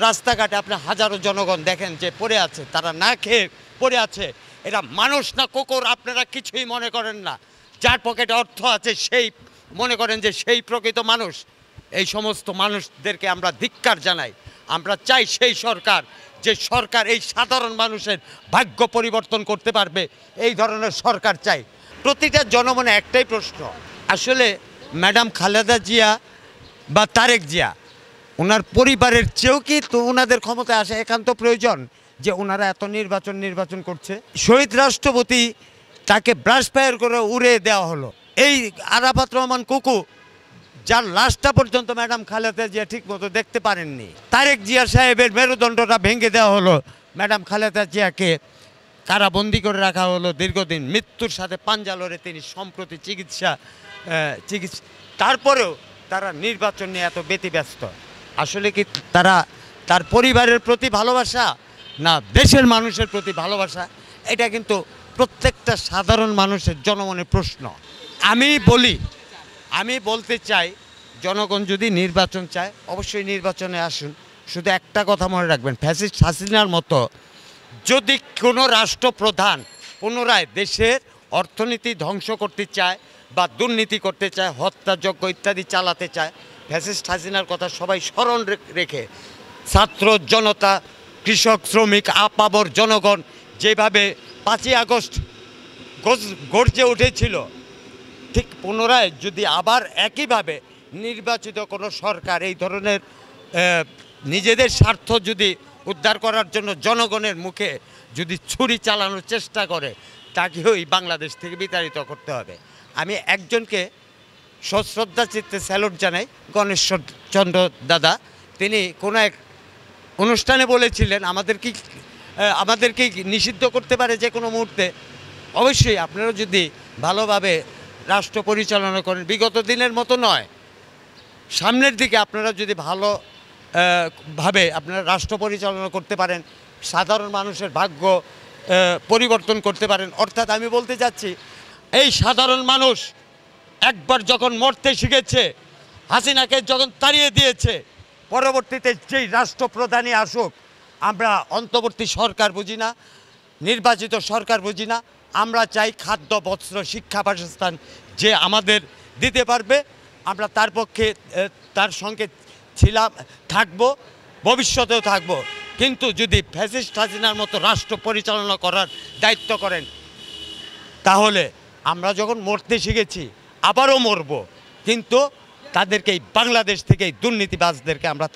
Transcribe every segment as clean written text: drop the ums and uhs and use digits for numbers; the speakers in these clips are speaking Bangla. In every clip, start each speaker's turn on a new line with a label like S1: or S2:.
S1: রাস্তাঘাটে আপনি হাজারো জনগণ দেখেন যে পড়ে আছে, তারা না খেয়ে পড়ে আছে। এরা মানুষ না কুকুর আপনারা কিছুই মনে করেন না। যার পকেটে অর্থ আছে সেই মনে করেন যে সেই প্রকৃত মানুষ। এই সমস্ত মানুষদেরকে আমরা ধিক্কার জানাই। আমরা চাই সেই সরকার, যে সরকার এই সাধারণ মানুষের ভাগ্য পরিবর্তন করতে পারবে, এই ধরনের সরকার চাই। প্রতিটা জনমনে একটাই প্রশ্ন, আসলে ম্যাডাম খালেদা জিয়া বা তারেক জিয়া ওনার পরিবারের চেয়েও কি তো ওনাদের ক্ষমতায় আসা একান্ত প্রয়োজন, যে ওনারা এত নির্বাচন করছে? শহীদ রাষ্ট্রপতি তাকে ব্রাশ ফায়ার করে উড়িয়ে দেওয়া হলো। এই আরাফাত রহমান কুকু, যার লাশটা পর্যন্ত ম্যাডাম খালেদা জিয়া ঠিক মতো দেখতে পারেননি। তারেক জিয়া সাহেবের মেরুদণ্ডটা ভেঙে দেওয়া হলো। ম্যাডাম খালেদা জিয়াকে কারাবন্দি করে রাখা হলো দীর্ঘদিন, মৃত্যুর সাথে পাঞ্জা লড়ে তিনি সম্প্রতি চিকিৎসা তারপরেও তারা নির্বাচন নিয়ে এত ব্যতিব্যস্ত। আসলে কি তার পরিবারের প্রতি ভালোবাসা না দেশের মানুষের প্রতি ভালোবাসা? এটা কিন্তু প্রত্যেকটা সাধারণ মানুষের জনমনের প্রশ্ন। আমি বলতে চাই, জনগণ যদি নির্বাচন চায় অবশ্যই নির্বাচনে আসুন। শুধু একটা কথা মনে রাখবেন, ফ্যাসিস্ট হাসিনার মতো যদি কোনো রাষ্ট্রপ্রধান পুনরায় দেশের অর্থনীতি ধ্বংস করতে চায় বা দুর্নীতি করতে চায়, হত্যাযজ্ঞ ইত্যাদি চালাতে চায়, ফ্যাসিস্ট হাসিনার কথা সবাই স্মরণ রেখে ছাত্র জনতা, কৃষক, শ্রমিক, আপামর জনগণ যেভাবে 5ই আগস্ট গর্জে উঠেছিল, ঠিক পুনরায় যদি আবার একইভাবে নির্বাচিত কোনো সরকার এই ধরনের নিজেদের স্বার্থ যদি উদ্ধার করার জন্য জনগণের মুখে যদি ছুরি চালানোর চেষ্টা করে, তাকেও এই বাংলাদেশ থেকে বিতাড়িত করতে হবে। আমি একজনকে সশ্রদ্ধা চিত্তে স্যালুট জানাই, গণেশ্বর চন্দ্র দাদা। তিনি কোনো এক অনুষ্ঠানে বলেছিলেন আমাদেরকে নিষিদ্ধ করতে পারে যে কোনো মুহূর্তে। অবশ্যই আপনারা যদি ভালোভাবে রাষ্ট্র পরিচালনা করেন, বিগত দিনের মতো নয়, সামনের দিকে আপনারা যদি ভাবে আপনারা রাষ্ট্র পরিচালনা করতে পারেন, সাধারণ মানুষের ভাগ্য পরিবর্তন করতে পারেন। অর্থাৎ আমি বলতে চাচ্ছি, এই সাধারণ মানুষ একবার যখন মরতে শিখেছে, হাসিনাকে যখন তাড়িয়ে দিয়েছে, পরবর্তীতে যেই রাষ্ট্রপ্রধানই আসুক, আমরা অন্তর্বর্তী সরকার বুঝি না, নির্বাচিত সরকার বুঝি না। আমরা চাই খাদ্য, বস্ত্র, শিক্ষা, বাসস্থান যে আমাদের দিতে পারবে, আমরা তার পক্ষে তার সঙ্গে থাকবো, ভবিষ্যতেও থাকবো। কিন্তু যদি ফ্যাসিস্ট হাসিনার মতো রাষ্ট্র পরিচালনা করার দায়িত্ব করেন, তাহলে আমরা যখন মরতে শিখেছি আবারও মরব, কিন্তু তাদেরকে এই বাংলাদেশ থেকে এই দুর্নীতিবাজদেরকে আমরা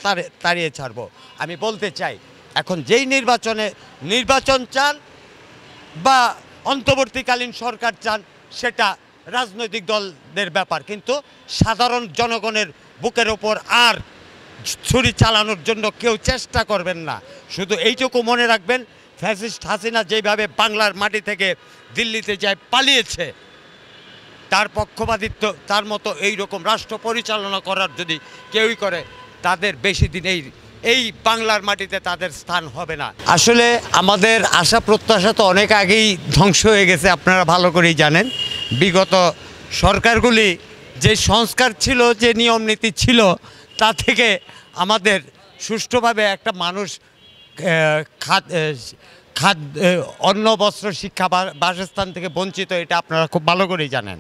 S1: তাড়িয়ে ছাড়ব। আমি বলতে চাই, এখন যেই নির্বাচন চান বা অন্তর্বর্তীকালীন সরকার চান, সেটা রাজনৈতিক দলদের ব্যাপার, কিন্তু সাধারণ জনগণের বুকের ওপর আর ছুরি চালানোর জন্য কেউ চেষ্টা করবেন না। শুধু এইটুকু মনে রাখবেন, ফ্যাসিস্ট হাসিনা যেভাবে বাংলার মাটি থেকে দিল্লিতে যায় পালিয়েছে, তার পক্ষপাতিত্ব, তার মতো এই রকম রাষ্ট্র পরিচালনা করার যদি কেউই করে, তাদের বেশি দিন এই বাংলার মাটিতে তাদের স্থান হবে না। আসলে আমাদের আশা প্রত্যাশা তো অনেক আগেই ধ্বংস হয়ে গেছে, আপনারা ভালো করেই জানেন। বিগত সরকারগুলি যে সংস্কার ছিল, যে নিয়ম নীতি ছিল, তা থেকে আমাদের সুষ্ঠুভাবে একটা মানুষ অন্ন, বস্ত্র, শিক্ষা, বাসস্থান থেকে বঞ্চিত, এটা আপনারা খুব ভালো করেই জানেন।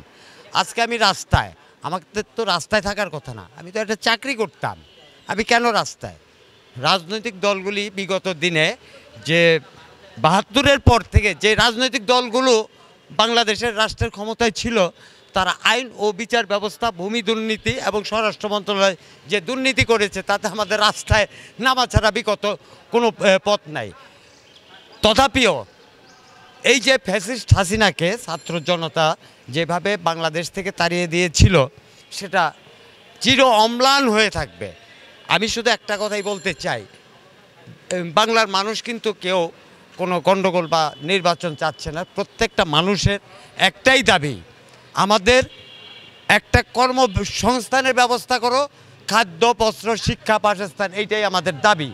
S1: আজকে আমি রাস্তায়, আমাকে তো রাস্তায় থাকার কথা না, আমি তো একটা চাকরি করতাম, আমি কেন রাস্তায়? রাজনৈতিক দলগুলি বিগত দিনে যে ৭২-এর পর থেকে যে রাজনৈতিক দলগুলো বাংলাদেশের রাষ্ট্রের ক্ষমতায় ছিল, তারা আইন ও বিচার ব্যবস্থা, ভূমি দুর্নীতি এবং স্বরাষ্ট্র মন্ত্রণালয় যে দুর্নীতি করেছে, তাতে আমাদের রাস্তায় নামা ছাড়া বিগত কোনো পথ নাই। তথাপিও এই যে ফ্যাসিস্ট হাসিনাকে ছাত্র জনতা যেভাবে বাংলাদেশ থেকে তাড়িয়ে দিয়েছিল, সেটা চির অম্লান হয়ে থাকবে। আমি শুধু একটা কথাই বলতে চাই, বাংলার মানুষ কিন্তু কেউ কোনো গণ্ডগোল বা নির্বাচন চাচ্ছে না। প্রত্যেকটা মানুষের একটাই দাবি, আমাদের একটা কর্মসংস্থানের ব্যবস্থা করো, খাদ্য, বস্ত্র, শিক্ষা, বাসস্থান, এইটাই আমাদের দাবি।